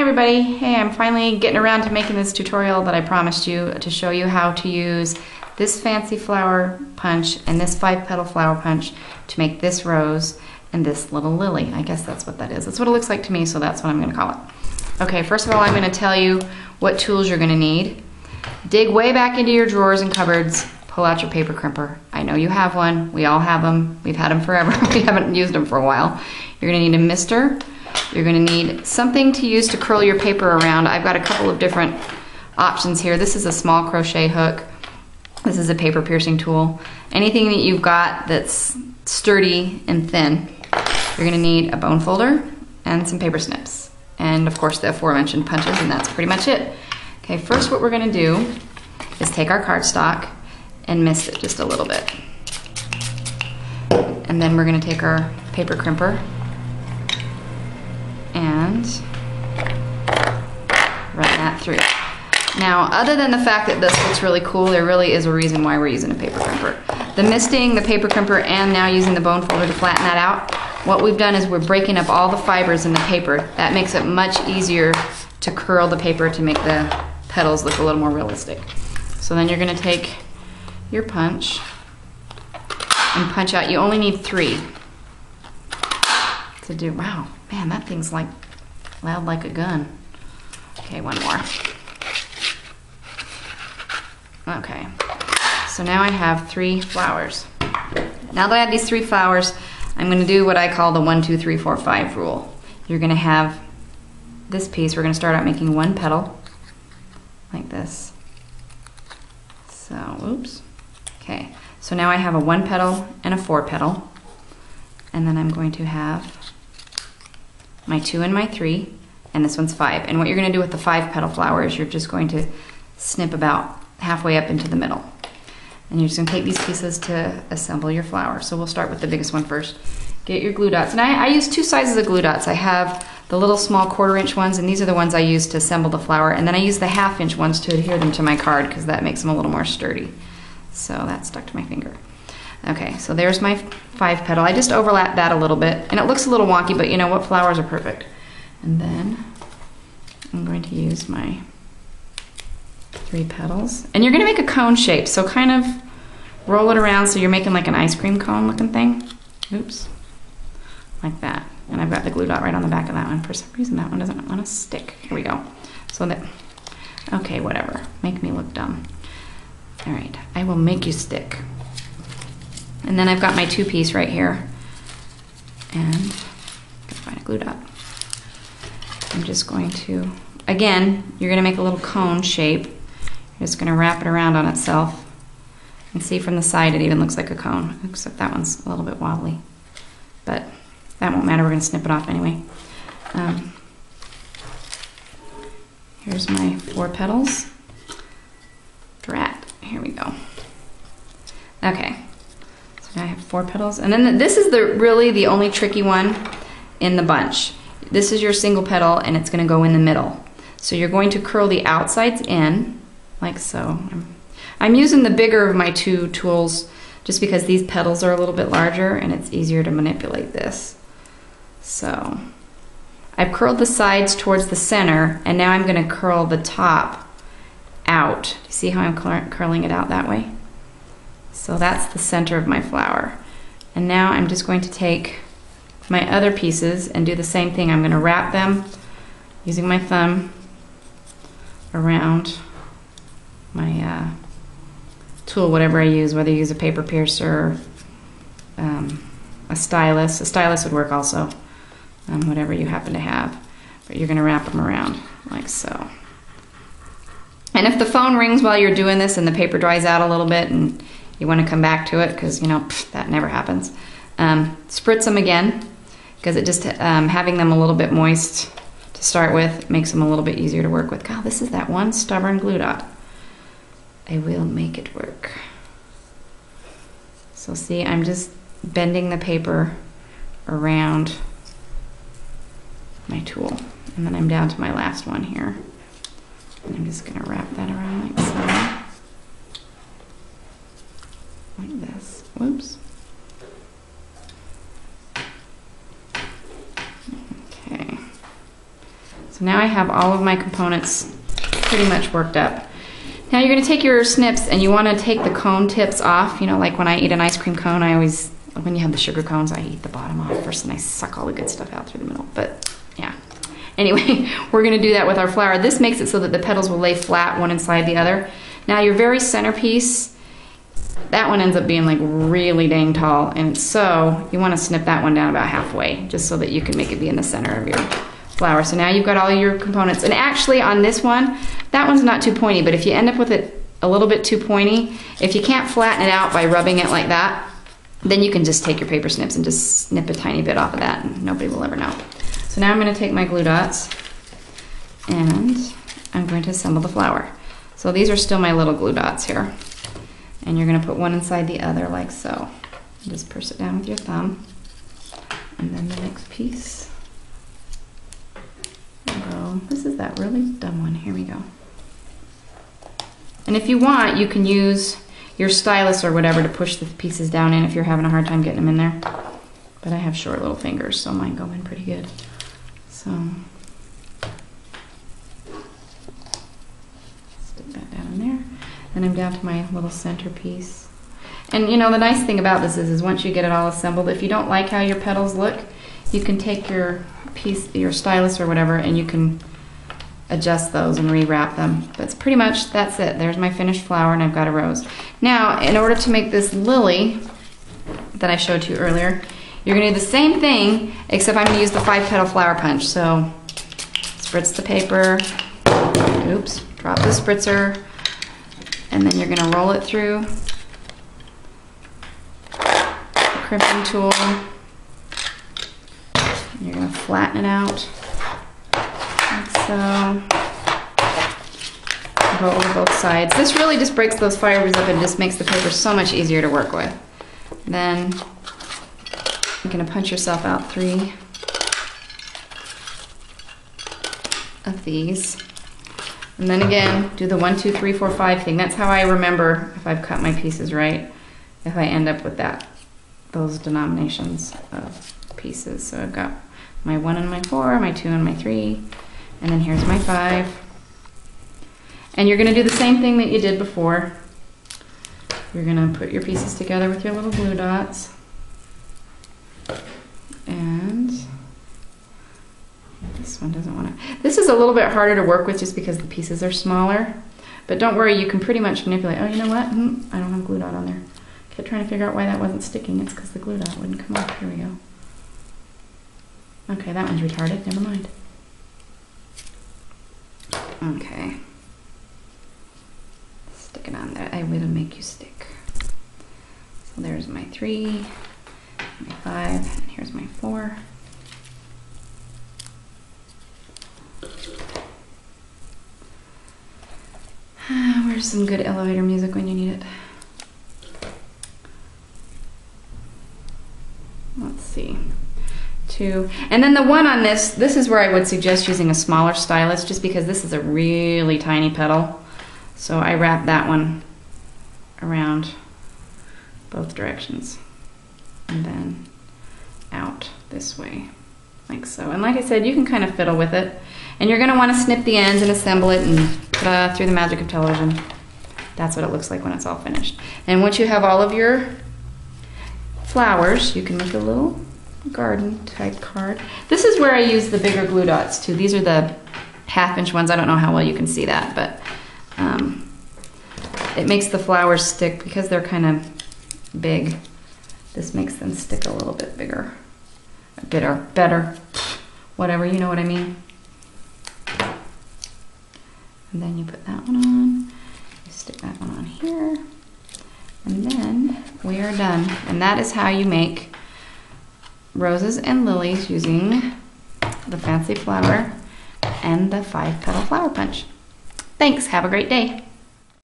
everybody. Hey, I'm finally getting around to making this tutorial that I promised you to show you how to use this fancy flower punch and this 5-petal flower punch to make this rose and this little lily. I guess that's what that is. That's what it looks like to me, so that's what I'm going to call it. Okay, first of all, I'm going to tell you what tools you're going to need. Dig way back into your drawers and cupboards. Pull out your paper crimper. I know you have one. We all have them. We've had them forever. We haven't used them for a while. You're going to need a mister. You're going to need something to use to curl your paper around. I've got a couple of different options here. This is a small crochet hook. This is a paper piercing tool. Anything that you've got that's sturdy and thin. You're going to need a bone folder and some paper snips. And of course the aforementioned punches, and that's pretty much it. Okay, first what we're going to do is take our cardstock and mist it just a little bit. And then we're going to take our paper crimper and run that through. Now, other than the fact that this looks really cool, there really is a reason why we're using a paper crimper. The misting, the paper crimper, and now using the bone folder to flatten that out, what we've done is we're breaking up all the fibers in the paper. That makes it much easier to curl the paper to make the petals look a little more realistic. So then you're going to take your punch and punch out. You only need 3 to do. Wow, man, that thing's like loud like a gun. Okay, one more. Okay, so now I have 3 flowers. Now that I have these 3 flowers, I'm going to do what I call the 1, 2, 3, 4, 5 rule. You're going to have this piece. We're going to start out making 1 petal like this. So, oops. Okay, so now I have a 1 petal and a 4 petal, and then I'm going to have my 2 and my 3, and this one's 5. And what you're going to do with the 5 petal flower is you're just going to snip about halfway up into the middle. And you're just going to take these pieces to assemble your flower. So we'll start with the biggest one first. Get your glue dots. And I use 2 sizes of glue dots. I have the little small 1/4-inch ones, and these are the ones I use to assemble the flower. And then I use the 1/2-inch ones to adhere them to my card because that makes them a little more sturdy. So that stuck to my finger. Okay, so there's my 5 petal. I just overlap that a little bit, and it looks a little wonky, but you know what? Flowers are perfect. And then I'm going to use my 3 petals. And you're going to make a cone shape, so kind of roll it around so you're making like an ice cream cone looking thing. Oops. Like that. And I've got the glue dot right on the back of that one. For some reason that one doesn't want to stick. Here we go. So that, okay, whatever. Make me look dumb. All right, I will make you stick. And then I've got my 2-piece right here. And I'm gonna find a glue dot. I'm just going to, again, you're gonna make a little cone shape. You're just gonna wrap it around on itself. And see from the side it even looks like a cone, except that one's a little bit wobbly. But that won't matter, we're gonna snip it off anyway. Here's my 4 petals. Drat, here we go. Okay, so now I have 4 petals. And then this is really the only tricky one in the bunch. This is your single petal and it's gonna go in the middle. So you're going to curl the outsides in, like so. I'm using the bigger of my 2 tools just because these petals are a little bit larger and it's easier to manipulate this. So I've curled the sides towards the center, and now I'm going to curl the top out. You see how I'm curling it out that way? So that's the center of my flower. And now I'm just going to take my other pieces and do the same thing. I'm going to wrap them using my thumb around my tool, whatever I use, whether you use a paper piercer or a stylus. A stylus would work also, whatever you happen to have. But you're going to wrap them around like so. And if the phone rings while you're doing this and the paper dries out a little bit and you want to come back to it, because you know that never happens, spritz them again, because it just having them a little bit moist to start with makes them a little bit easier to work with. God, this is that one stubborn glue dot. I will make it work. So see, I'm just bending the paper around my tool. And then I'm down to my last one here. And I'm just gonna wrap that around like so. Like this. Whoops. Okay. So now I have all of my components pretty much worked up. Now you're going to take your snips and you want to take the cone tips off. You know, like when I eat an ice cream cone, I always, when you have the sugar cones, I eat the bottom off first and I suck all the good stuff out through the middle. But yeah. Anyway, we're going to do that with our flower. This makes it so that the petals will lay flat one inside the other. Now your very centerpiece, that one ends up being like really dang tall, and so you want to snip that one down about halfway just so that you can make it be in the center of your flower. So now you've got all your components, and actually on this one, that one's not too pointy, but if you end up with it a little bit too pointy, if you can't flatten it out by rubbing it like that, then you can just take your paper snips and just snip a tiny bit off of that and nobody will ever know. So now I'm going to take my glue dots and I'm going to assemble the flower. So these are still my little glue dots here. And you're going to put one inside the other like so. Just press it down with your thumb. And then the next piece. Go. This is that really dumb one. Here we go. And if you want, you can use your stylus or whatever to push the pieces down in if you're having a hard time getting them in there. But I have short little fingers, so mine go in pretty good. So stick that down in there. Then I'm down to my little centerpiece. And you know, the nice thing about this is once you get it all assembled, if you don't like how your petals look, you can take your piece, your stylus or whatever, and you can adjust those and rewrap them. That's pretty much, that's it. There's my finished flower and I've got a rose. Now, in order to make this lily that I showed you earlier, you're gonna do the same thing, except I'm gonna use the 5-petal flower punch. So, spritz the paper, oops, drop the spritzer, and then you're gonna roll it through the crimping tool. And you're gonna flatten it out, like so. Go over both sides. This really just breaks those fibers up and just makes the paper so much easier to work with. Then you're gonna punch yourself out 3 of these. And then again, do the 1, 2, 3, 4, 5 thing. That's how I remember if I've cut my pieces right, if I end up with that, those denominations of pieces. So I've got my 1 and my 4, my 2 and my 3, and then here's my 5. And you're gonna do the same thing that you did before. You're gonna put your pieces together with your little glue dots. And this one doesn't want to. This is a little bit harder to work with just because the pieces are smaller. But don't worry, you can pretty much manipulate. Oh, you know what? I don't have a glue dot on there. Kept trying to figure out why that wasn't sticking. It's because the glue dot wouldn't come off. Here we go. Okay, that one's retarded. Never mind. Okay. Stick it on there. I will make you stick. So there's my 3, my 5, and here's my 4. Where's some good elevator music when you need it? Let's see. 2. And then the one on this is where I would suggest using a smaller stylus just because this is a really tiny petal. So I wrap that one around both directions and then out this way like so. And like I said, you can kind of fiddle with it. And you're going to want to snip the ends and assemble it and ta-da, through the magic of television. That's what it looks like when it's all finished. And once you have all of your flowers, you can make a little garden type card. This is where I use the bigger glue dots too. These are the 1/2-inch ones. I don't know how well you can see that, but it makes the flowers stick because they're kind of big. This makes them stick a little bit bigger, better, whatever, you know what I mean. And then you put that one on, you stick that one on here, and then we are done. And that is how you make roses and lilies using the fancy flower and the 5-petal flower punch. Thanks, have a great day.